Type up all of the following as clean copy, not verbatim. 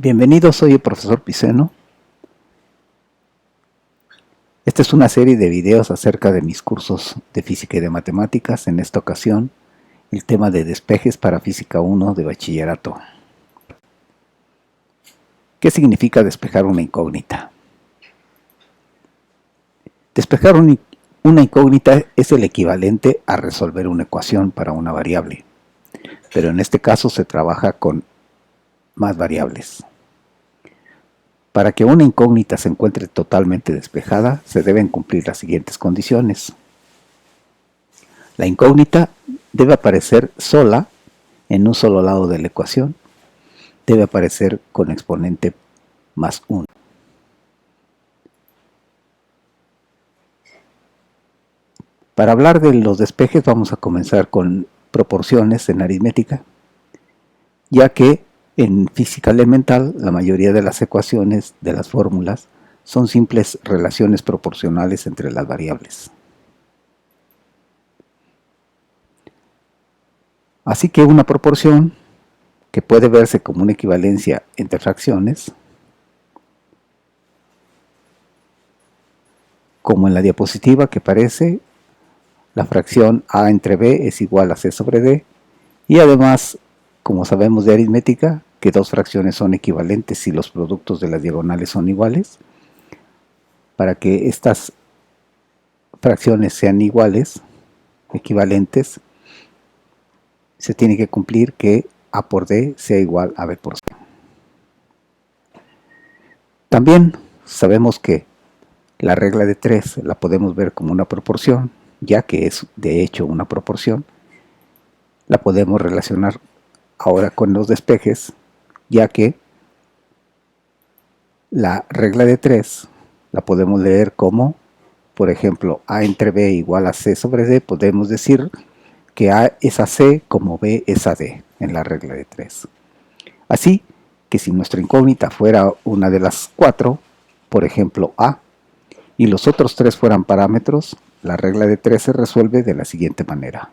Bienvenidos, soy el profesor Piceno. Esta es una serie de videos acerca de mis cursos de física y de matemáticas. En esta ocasión, el tema de despejes para física 1 de bachillerato. ¿Qué significa despejar una incógnita? Despejar una incógnita es el equivalente a resolver una ecuación para una variable, pero en este caso se trabaja con más variables. Para que una incógnita se encuentre totalmente despejada, se deben cumplir las siguientes condiciones. La incógnita debe aparecer sola en un solo lado de la ecuación. Debe aparecer con exponente más 1. Para hablar de los despejes vamos a comenzar con proporciones en aritmética, ya que en física elemental la mayoría de las ecuaciones de las fórmulas son simples relaciones proporcionales entre las variables. Así que una proporción, que puede verse como una equivalencia entre fracciones, como en la diapositiva que parece, la fracción a entre b es igual a c sobre d, y además, como sabemos de aritmética, que dos fracciones son equivalentes si los productos de las diagonales son iguales. Para que estas fracciones sean iguales, equivalentes, se tiene que cumplir que a por d sea igual a b por c. También sabemos que la regla de 3 la podemos ver como una proporción, ya que es de hecho una proporción. La podemos relacionar ahora con los despejes, ya que la regla de 3 la podemos leer como, por ejemplo, a entre b igual a c sobre d. Podemos decir que a es a c como b es a d en la regla de 3. Así que si nuestra incógnita fuera una de las 4, por ejemplo a, y los otros 3 fueran parámetros, la regla de 3 se resuelve de la siguiente manera.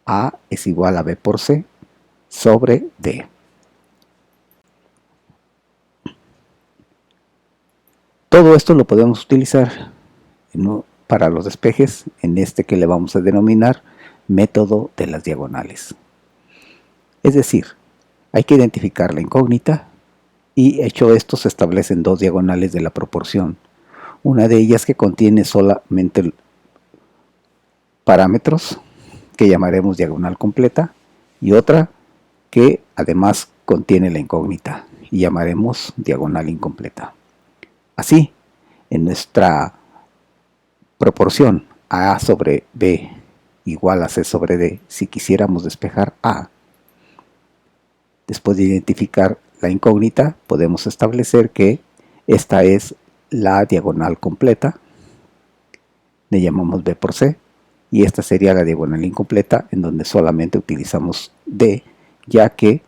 A es igual a b por c sobre d. Todo esto lo podemos utilizar para los despejes en este que le vamos a denominar método de las diagonales. Es decir, hay que identificar la incógnita y hecho esto se establecen dos diagonales de la proporción. Una de ellas que contiene solamente parámetros, que llamaremos diagonal completa, y otra que además contiene la incógnita y llamaremos diagonal incompleta. Así, en nuestra proporción a sobre b igual a c sobre d, si quisiéramos despejar a, después de identificar la incógnita, podemos establecer que esta es la diagonal completa, le llamamos b por c, y esta sería la diagonal incompleta, en donde solamente utilizamos d, ya que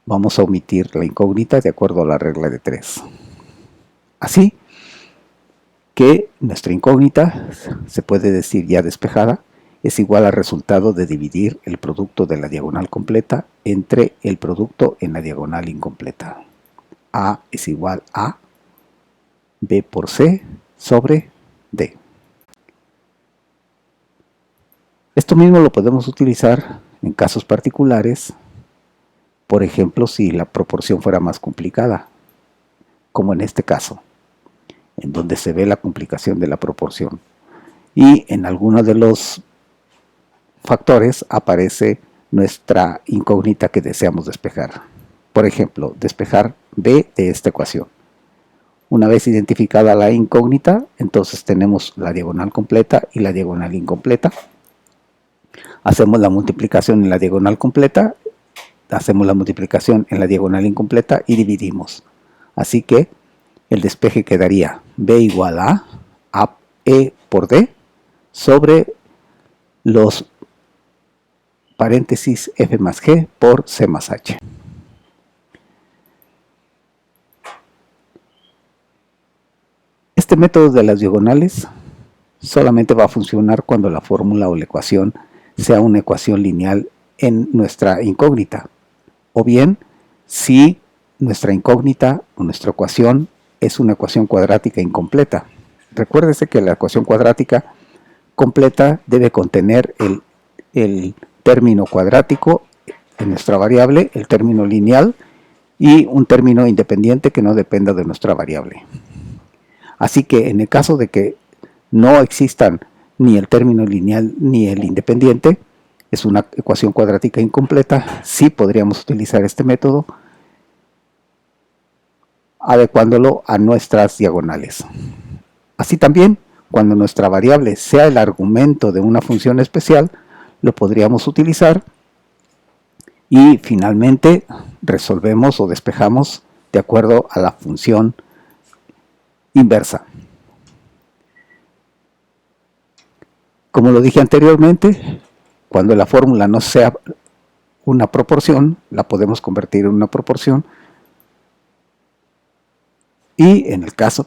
vamos a omitir la incógnita de acuerdo a la regla de 3. Así que nuestra incógnita, se puede decir ya despejada, es igual al resultado de dividir el producto de la diagonal completa entre el producto en la diagonal incompleta. A es igual a b por c sobre d. Esto mismo lo podemos utilizar en casos particulares, por ejemplo, si la proporción fuera más complicada, como en este caso, en donde se ve la complicación de la proporción. Y en alguno de los factores aparece nuestra incógnita que deseamos despejar. Por ejemplo, despejar b de esta ecuación. Una vez identificada la incógnita, entonces tenemos la diagonal completa y la diagonal incompleta. Hacemos la multiplicación en la diagonal completa, hacemos la multiplicación en la diagonal incompleta y dividimos. Así que el despeje quedaría b igual a e por d sobre los paréntesis f más g por c más h. Este método de las diagonales solamente va a funcionar cuando la fórmula o la ecuación sea una ecuación lineal en nuestra incógnita, o bien si nuestra incógnita o nuestra ecuación es una ecuación cuadrática incompleta. Recuérdese que la ecuación cuadrática completa debe contener el término cuadrático en nuestra variable, el término lineal y un término independiente que no dependa de nuestra variable. Así que en el caso de que no existan ni el término lineal ni el independiente, es una ecuación cuadrática incompleta, sí podríamos utilizar este método adecuándolo a nuestras diagonales. Así también, cuando nuestra variable sea el argumento de una función especial, lo podríamos utilizar y finalmente resolvemos o despejamos de acuerdo a la función inversa. Como lo dije anteriormente, cuando la fórmula no sea una proporción, la podemos convertir en una proporción, y en el caso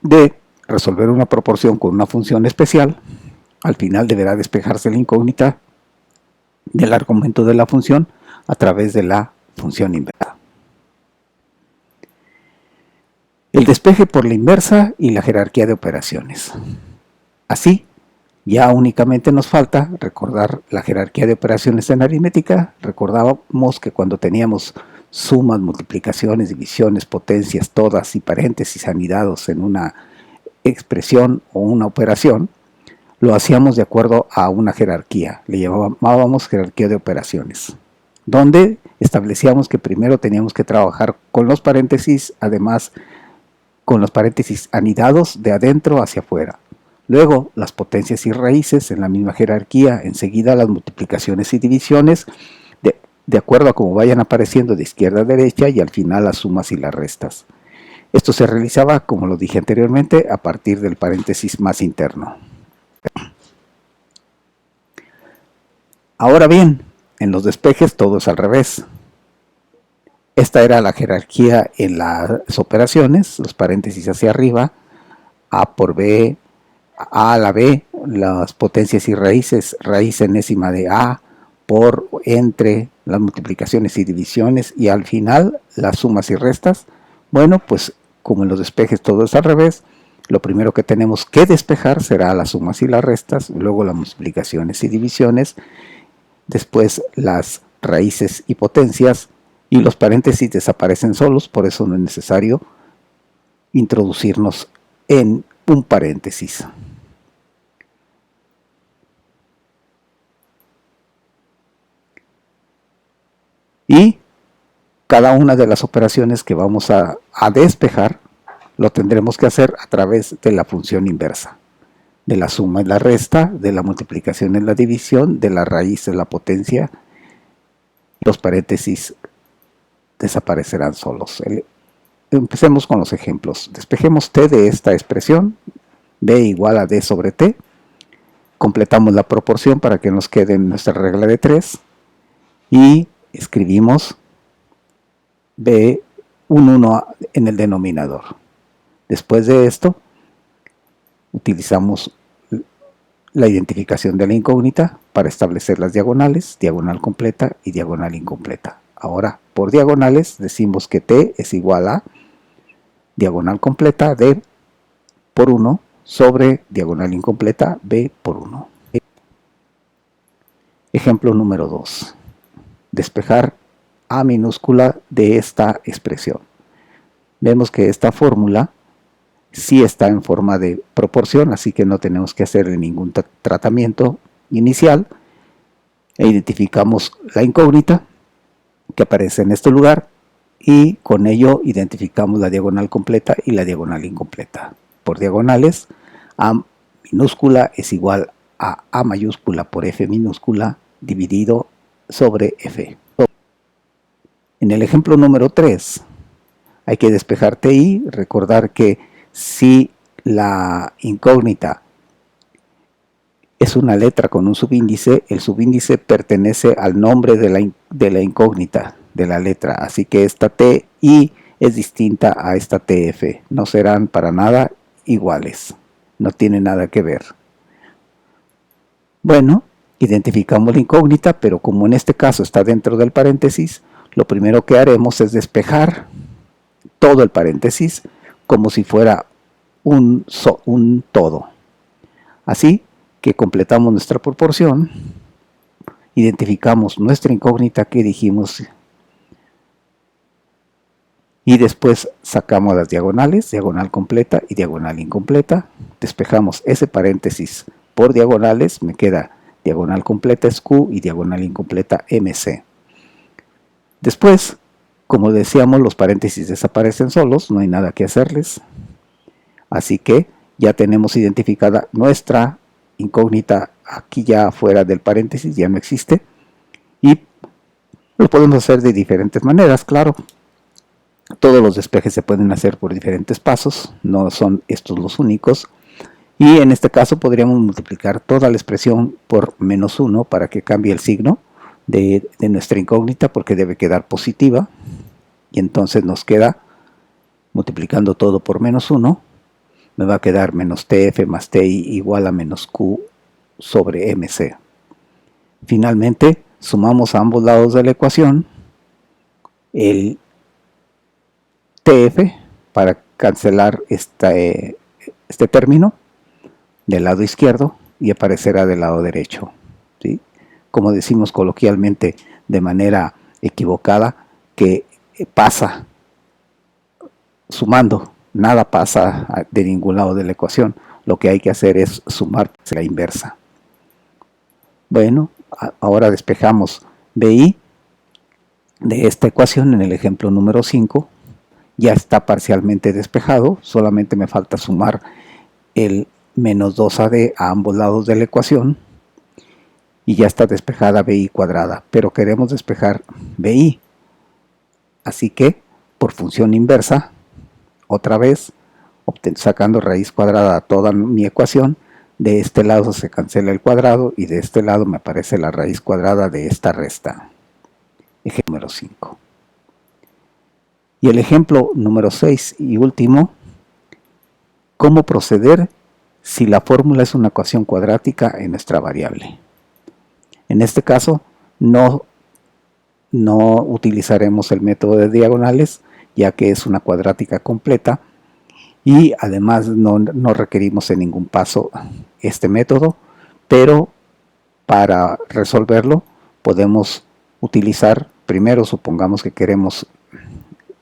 de resolver una proporción con una función especial, al final deberá despejarse la incógnita del argumento de la función a través de la función inversa. El despeje por la inversa y la jerarquía de operaciones. Así, ya únicamente nos falta recordar la jerarquía de operaciones en aritmética. Recordábamos que cuando teníamos sumas, multiplicaciones, divisiones, potencias, todas y paréntesis anidados en una expresión o una operación, lo hacíamos de acuerdo a una jerarquía, le llamábamos jerarquía de operaciones, donde establecíamos que primero teníamos que trabajar con los paréntesis, además con los paréntesis anidados de adentro hacia afuera. Luego las potencias y raíces en la misma jerarquía, enseguida las multiplicaciones y divisiones, de acuerdo a cómo vayan apareciendo de izquierda a derecha, y al final las sumas y las restas. Esto se realizaba, como lo dije anteriormente, a partir del paréntesis más interno. Ahora bien, en los despejes todo es al revés. Esta era la jerarquía en las operaciones, los paréntesis hacia arriba, A por B, A a la B, las potencias y raíces, raíz enésima de A, por, entre, las multiplicaciones y divisiones, y al final las sumas y restas. Bueno, pues como en los despejes todo es al revés, lo primero que tenemos que despejar será las sumas y las restas, luego las multiplicaciones y divisiones, después las raíces y potencias, y los paréntesis desaparecen solos, por eso no es necesario introducirnos en un paréntesis. Y cada una de las operaciones que vamos a despejar lo tendremos que hacer a través de la función inversa, de la suma y la resta, de la multiplicación y la división, de la raíz y la potencia. Los paréntesis desaparecerán solos. Empecemos con los ejemplos. Despejemos t de esta expresión, b igual a d sobre t. Completamos la proporción para que nos quede nuestra regla de 3 y escribimos b un 1 en el denominador. Después de esto, utilizamos la identificación de la incógnita para establecer las diagonales, diagonal completa y diagonal incompleta. Ahora, por diagonales, decimos que t es igual a diagonal completa d por 1 sobre diagonal incompleta b por 1. Ejemplo número 2. Despejar a minúscula de esta expresión. Vemos que esta fórmula sí está en forma de proporción, así que no tenemos que hacerle ningún tratamiento inicial. E identificamos la incógnita que aparece en este lugar y con ello identificamos la diagonal completa y la diagonal incompleta. Por diagonales, a minúscula es igual a mayúscula por f minúscula dividido sobre f. En el ejemplo número 3 hay que despejar TI, recordar que si la incógnita es una letra con un subíndice, el subíndice pertenece al nombre de la incógnita, de la letra, así que esta TI es distinta a esta TF, no serán para nada iguales, no tiene nada que ver. Bueno, identificamos la incógnita, pero como en este caso está dentro del paréntesis, lo primero que haremos es despejar todo el paréntesis como si fuera un todo. Así que completamos nuestra proporción, identificamos nuestra incógnita que dijimos y después sacamos las diagonales, diagonal completa y diagonal incompleta, despejamos ese paréntesis por diagonales, me queda diagonal completa es Q y diagonal incompleta MC. Después, como decíamos, los paréntesis desaparecen solos, no hay nada que hacerles, así que ya tenemos identificada nuestra incógnita aquí ya fuera del paréntesis, ya no existe, y lo podemos hacer de diferentes maneras, claro. Todos los despejes se pueden hacer por diferentes pasos, no son estos los únicos. Y en este caso podríamos multiplicar toda la expresión por -1 para que cambie el signo de nuestra incógnita, porque debe quedar positiva. Y entonces nos queda, multiplicando todo por -1, me va a quedar menos TF más TI igual a menos Q sobre MC. Finalmente, sumamos a ambos lados de la ecuación el TF para cancelar este término del lado izquierdo y aparecerá del lado derecho, ¿sí? Como decimos coloquialmente de manera equivocada, que pasa sumando, nada pasa de ningún lado de la ecuación, lo que hay que hacer es sumar la inversa. Bueno, ahora despejamos BI de esta ecuación en el ejemplo número 5. Ya está parcialmente despejado, solamente me falta sumar el menos 2AD a ambos lados de la ecuación y ya está despejada BI cuadrada, pero queremos despejar BI, así que por función inversa, otra vez sacando raíz cuadrada a toda mi ecuación, de este lado se cancela el cuadrado y de este lado me aparece la raíz cuadrada de esta resta. Ejemplo número 5. Y el ejemplo número 6 y último, ¿cómo proceder si la fórmula es una ecuación cuadrática en nuestra variable? En este caso, no utilizaremos el método de diagonales, ya que es una cuadrática completa, y además no requerimos en ningún paso este método, pero para resolverlo podemos utilizar, primero supongamos que queremos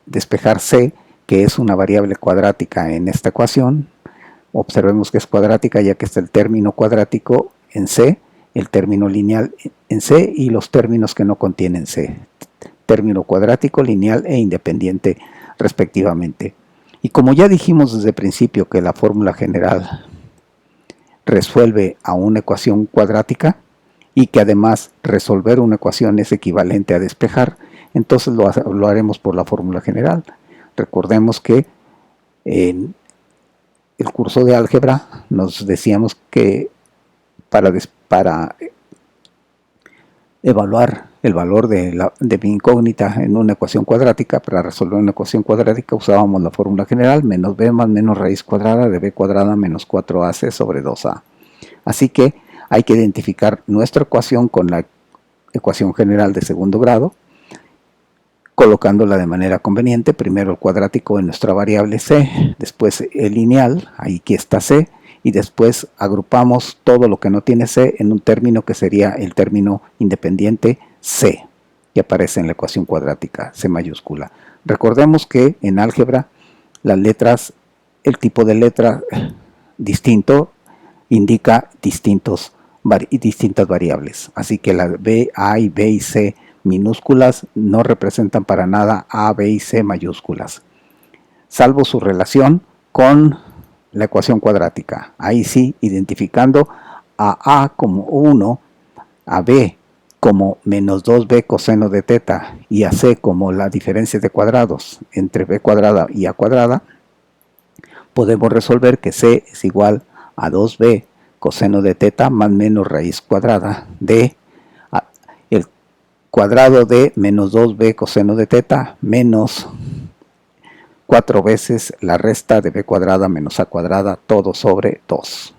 despejar C, que es una variable cuadrática en esta ecuación. Observemos que es cuadrática ya que está el término cuadrático en C, el término lineal en C y los términos que no contienen C, término cuadrático, lineal e independiente respectivamente. Y como ya dijimos desde el principio que la fórmula general resuelve a una ecuación cuadrática y que además resolver una ecuación es equivalente a despejar, entonces lo haremos por la fórmula general. Recordemos que en el curso de álgebra nos decíamos que para evaluar el valor de mi incógnita en una ecuación cuadrática, para resolver una ecuación cuadrática usábamos la fórmula general, menos b más menos raíz cuadrada de b cuadrada menos 4ac sobre 2a. Así que hay que identificar nuestra ecuación con la ecuación general de segundo grado, colocándola de manera conveniente, primero el cuadrático en nuestra variable C, después el lineal, ahí que está C, y después agrupamos todo lo que no tiene C en un término que sería el término independiente C, que aparece en la ecuación cuadrática, C mayúscula. Recordemos que en álgebra las letras, el tipo de letra distinto indica distintas variables, así que las B, A y B y C minúsculas no representan para nada A, B y C mayúsculas, salvo su relación con la ecuación cuadrática. Ahí sí, identificando a A como 1, a B como menos 2b coseno de teta y a C como la diferencia de cuadrados entre b cuadrada y a cuadrada, podemos resolver que C es igual a 2b coseno de teta más menos raíz cuadrada de el cuadrado de menos 2b coseno de teta menos 4 veces la resta de b cuadrada menos a cuadrada todo sobre 2.